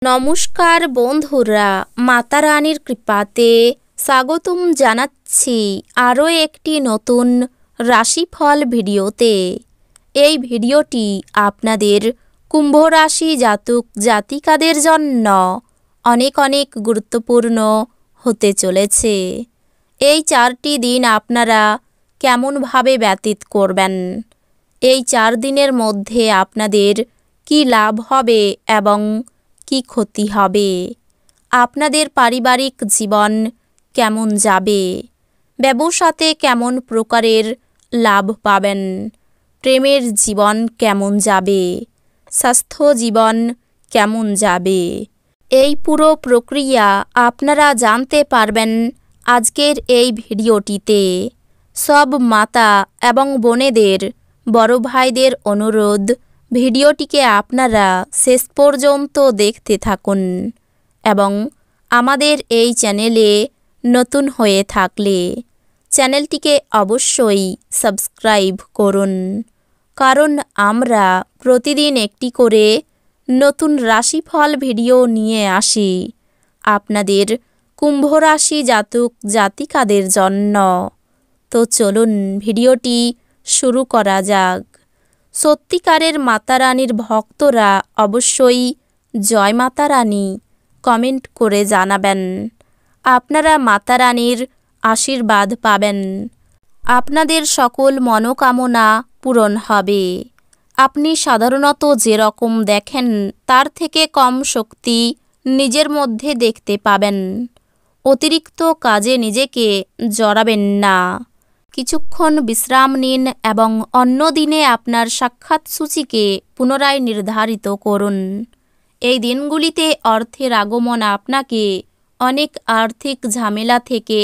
নমস্কার বন্ধুরা, মাতা রানীর কৃপাতে স্বাগতম জানাচ্ছি আরও একটি নতুন রাশিফল ভিডিওতে। এই ভিডিওটি আপনাদের কুম্ভ রাশি জাতক জাতিকাদের জন্য অনেক অনেক গুরুত্বপূর্ণ হতে চলেছে। এই 4টি দিন আপনারা কেমনভাবে ব্যতীত করবেন, এই 4 দিনের মধ্যে আপনাদের কি লাভ হবে এবং কি ক্ষতি হবে, আপনাদের পারিবারিক জীবন কেমন যাবে, ব্যবসাতে কেমন প্রকারের লাভ পাবেন, প্রেমের জীবন কেমন যাবে, স্বাস্থ্য জীবন কেমন যাবে, এই পুরো প্রক্রিয়া আপনারা জানতে পারবেন আজকের এই ভিডিওটিতে। সব মাতা এবং বোনেদের, বড় ভাইদের অনুরোধ, ভিডিওটিকে আপনারা শেষ পর্যন্ত দেখতে থাকুন এবং আমাদের এই চ্যানেলে নতুন হয়ে থাকলে চ্যানেলটিকে অবশ্যই সাবস্ক্রাইব করুন, কারণ আমরা প্রতিদিন একটি করে নতুন রাশিফল ভিডিও নিয়ে আসি আপনাদের কুম্ভ রাশি জাতক জাতিকাদের জন্য। তো চলুন ভিডিওটি শুরু করা যাক। সত্যিকারের মাতা রানীর ভক্তরা অবশ্যই জয় মাতা রানী কমেন্ট করে জানাবেন। আপনারা মাতা রানীর আশীর্বাদ পাবেন, আপনাদের সকল মনোকামনা পূরণ হবে। আপনি সাধারণত যেরকম দেখেন তার থেকে কম শক্তি নিজের মধ্যে দেখতে পাবেন। অতিরিক্ত কাজে নিজেকে জড়াবেন না। কিছুক্ষণ বিশ্রাম নিন এবং অন্য দিনে আপনার সাক্ষাৎ সূচিকে পুনরায় নির্ধারিত করুন। এই দিনগুলিতে অর্থের আগমন আপনাকে অনেক আর্থিক ঝামেলা থেকে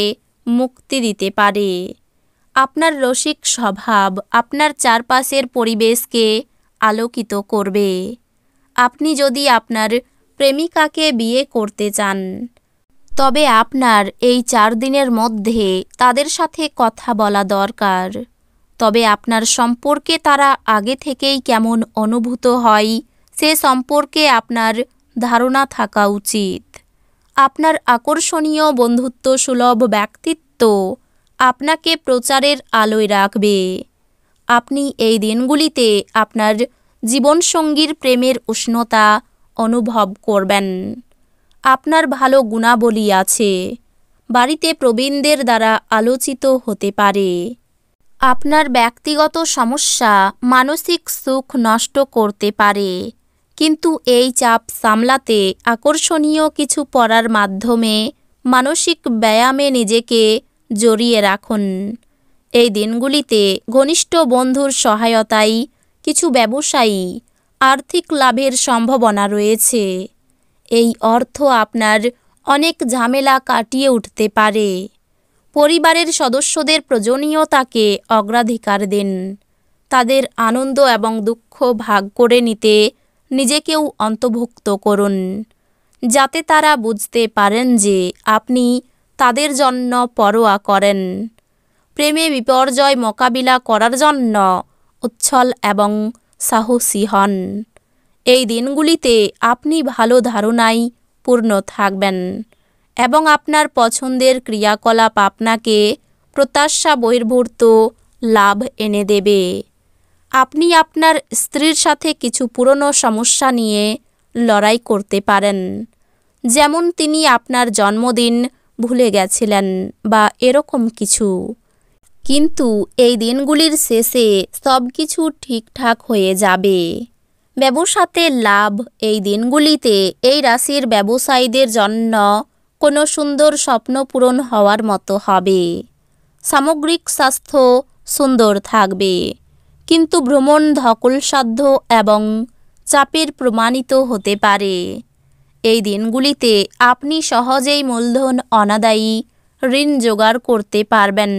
মুক্তি দিতে পারে। আপনার রসিক স্বভাব আপনার চারপাশের পরিবেশকে আলোকিত করবে। আপনি যদি আপনার প্রেমিকাকে বিয়ে করতে চান, তবে আপনার এই 4 দিনের মধ্যে তাদের সাথে কথা বলা দরকার। তবে আপনার সম্পর্কে তারা আগে থেকেই কেমন অনুভূত হয় সে সম্পর্কে আপনার ধারণা থাকা উচিত। আপনার আকর্ষণীয় বন্ধুত্ব সুলভ ব্যক্তিত্ব আপনাকে প্রচারের আলোয় রাখবে। আপনি এই দিনগুলিতে আপনার জীবনসঙ্গীর প্রেমের উষ্ণতা অনুভব করবেন। আপনার ভালো গুণাবলী আছে, বাড়িতে প্রবীণদের দ্বারা আলোচিত হতে পারে। আপনার ব্যক্তিগত সমস্যা মানসিক সুখ নষ্ট করতে পারে, কিন্তু এই চাপ সামলাতে আকর্ষণীয় কিছু পড়ার মাধ্যমে মানসিক ব্যায়ামে নিজেকে জড়িয়ে রাখুন। এই দিনগুলিতে ঘনিষ্ঠ বন্ধুর সহায়তায় কিছু ব্যবসায়ী আর্থিক লাভের সম্ভাবনা রয়েছে। এই অর্থ আপনার অনেক ঝামেলা কাটিয়ে উঠতে পারে। পরিবারের সদস্যদের প্রয়োজনীয়তাকে অগ্রাধিকার দিন। তাদের আনন্দ এবং দুঃখ ভাগ করে নিতে নিজেকেও অন্তর্ভুক্ত করুন, যাতে তারা বুঝতে পারেন যে আপনি তাদের জন্য পরোয়া করেন। প্রেমে বিপর্যয় মোকাবিলা করার জন্য উচ্ছল এবং সাহসী হন। এই দিনগুলিতে আপনি ভালো ধারণায় পূর্ণ থাকবেন এবং আপনার পছন্দের ক্রিয়াকলাপ আপনাকে প্রত্যাশা বহির্ভূত লাভ এনে দেবে। আপনি আপনার স্ত্রীর সাথে কিছু পুরনো সমস্যা নিয়ে লড়াই করতে পারেন, যেমন তিনি আপনার জন্মদিন ভুলে গেছিলেন বা এরকম কিছু। কিন্তু এই দিনগুলির শেষে সব কিছু ঠিকঠাক হয়ে যাবে। ব্যবসাতে লাভ এই দিনগুলিতে এই রাশির ব্যবসায়ীদের জন্য কোনো সুন্দর স্বপ্ন পূরণ হওয়ার মতো হবে। সামগ্রিক স্বাস্থ্য সুন্দর থাকবে, কিন্তু ভ্রমণ ধকলসাধ্য এবং চাপের প্রমাণিত হতে পারে। এই দিনগুলিতে আপনি সহজেই মূলধন অনাদায়ী ঋণ জোগাড় করতে পারবেন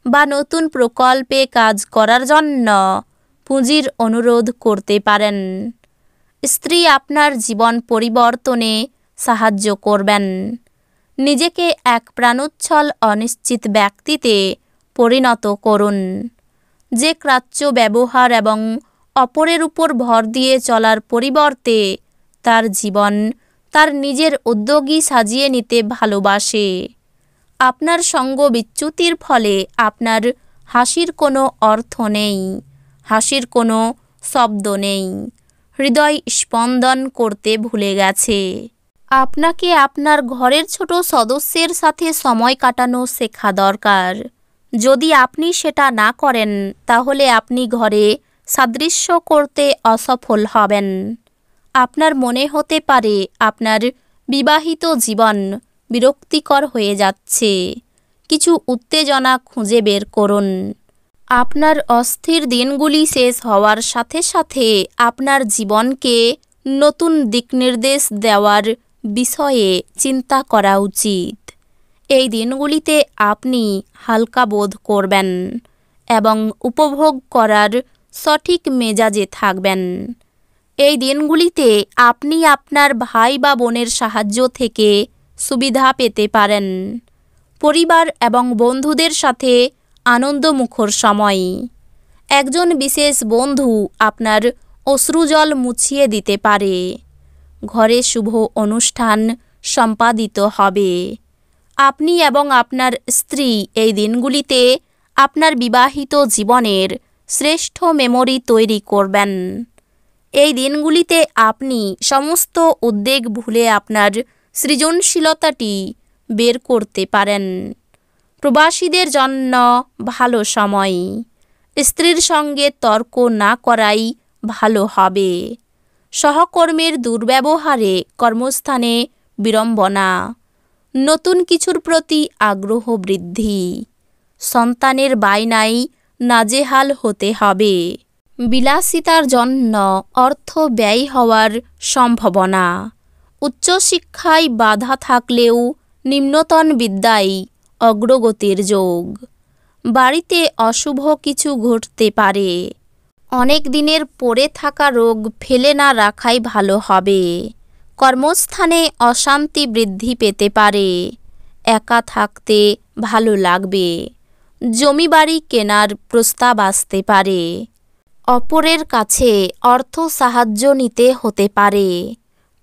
বা নতুন প্রকল্পে কাজ করার জন্য পুঁজির অনুরোধ করতে পারেন। স্ত্রী আপনার জীবন পরিবর্তনে সাহায্য করবেন। নিজেকে এক প্রাণোচ্ছল অনিশ্চিত ব্যক্তিতে পরিণত করুন, যে ক্রাচ্য ব্যবহার এবং অপরের উপর ভর দিয়ে চলার পরিবর্তে তার জীবন তার নিজের উদ্যোগী সাজিয়ে নিতে ভালোবাসে। আপনার সঙ্গ বিচ্যুতির ফলে আপনার হাসির কোনো অর্থ নেই, হাসির কোনো শব্দ নেই, হৃদয় স্পন্দন করতে ভুলে গেছে। আপনাকে আপনার ঘরের ছোট সদস্যের সাথে সময় কাটানো শেখা দরকার। যদি আপনি সেটা না করেন তাহলে আপনি ঘরে সাদৃশ্য করতে অসফল হবেন। আপনার মনে হতে পারে আপনার বিবাহিত জীবন বিরক্তিকর হয়ে যাচ্ছে। কিছু উত্তেজনা খুঁজে বের করুন। আপনার অস্থির দিনগুলি শেষ হওয়ার সাথে সাথে আপনার জীবনকে নতুন দিকনির্দেশ দেওয়ার বিষয়ে চিন্তা করা উচিত। এই দিনগুলিতে আপনি হালকা বোধ করবেন এবং উপভোগ করার সঠিক মেজাজে থাকবেন। এই দিনগুলিতে আপনি আপনার ভাই বা বোনের সাহায্য থেকে সুবিধা পেতে পারেন। পরিবার এবং বন্ধুদের সাথে আনন্দমুখর সময়। একজন বিশেষ বন্ধু আপনার অশ্রুজল মুছিয়ে দিতে পারে। ঘরে শুভ অনুষ্ঠান সম্পাদিত হবে। আপনি এবং আপনার স্ত্রী এই দিনগুলিতে আপনার বিবাহিত জীবনের শ্রেষ্ঠ মেমরি তৈরি করবেন। এই দিনগুলিতে আপনি সমস্ত উদ্বেগ ভুলে আপনার সৃজনশীলতাটি বের করতে পারেন। প্রবাসীদের জন্য ভালো সময়। স্ত্রীর সঙ্গে তর্ক না করাই ভালো হবে। সহকর্মীর দুর্ব্যবহারে কর্মস্থানে বিড়ম্বনা। নতুন কিছুর প্রতি আগ্রহ বৃদ্ধি। সন্তানের বায়নায় নাজেহাল হতে হবে। বিলাসিতার জন্য অর্থ ব্যয় হওয়ার সম্ভাবনা। উচ্চশিক্ষায় বাধা থাকলেও নিম্নতন বিদ্যায় অগ্রগতির যোগ। বাড়িতে অশুভ কিছু ঘটতে পারে। অনেক দিনের পড়ে থাকা রোগ ফেলে না রাখাই ভালো হবে। কর্মস্থানে অশান্তি বৃদ্ধি পেতে পারে। একা থাকতে ভালো লাগবে। জমি বাড়ি কেনার প্রস্তাব আসতে পারে। অপরের কাছে অর্থ সাহায্য নিতে হতে পারে।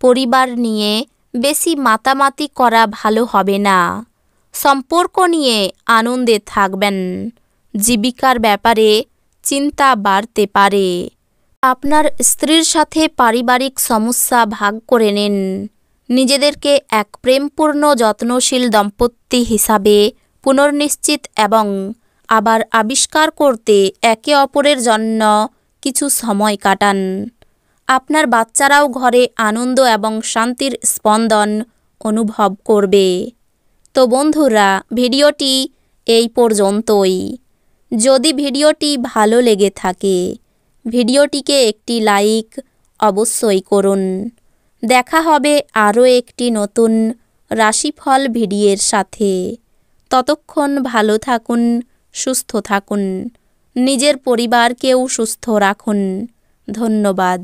পরিবার নিয়ে বেশি মাতামাতি করা ভালো হবে না। সম্পর্ক নিয়ে আনন্দে থাকবেন। জীবিকার ব্যাপারে চিন্তা বাড়তে পারে। আপনার স্ত্রীর সাথে পারিবারিক সমস্যা ভাগ করে নিন। নিজেদেরকে এক প্রেমপূর্ণ যত্নশীল দম্পতি হিসাবে পুনর্নিশ্চিত এবং আবার আবিষ্কার করতে একে অপরের জন্য কিছু সময় কাটান। আপনার বাচ্চারাও ঘরে আনন্দ এবং শান্তির স্পন্দন অনুভব করবে। তো বন্ধুরা, ভিডিওটি এই পর্যন্তই। যদি ভিডিওটি ভালো লেগে থাকে ভিডিওটিকে একটি লাইক অবশ্যই করুন। দেখা হবে আরও একটি নতুন রাশিফল ভিডিওর সাথে। ততক্ষণ ভালো থাকুন, সুস্থ থাকুন, নিজের পরিবারকেও সুস্থ রাখুন। ধন্যবাদ।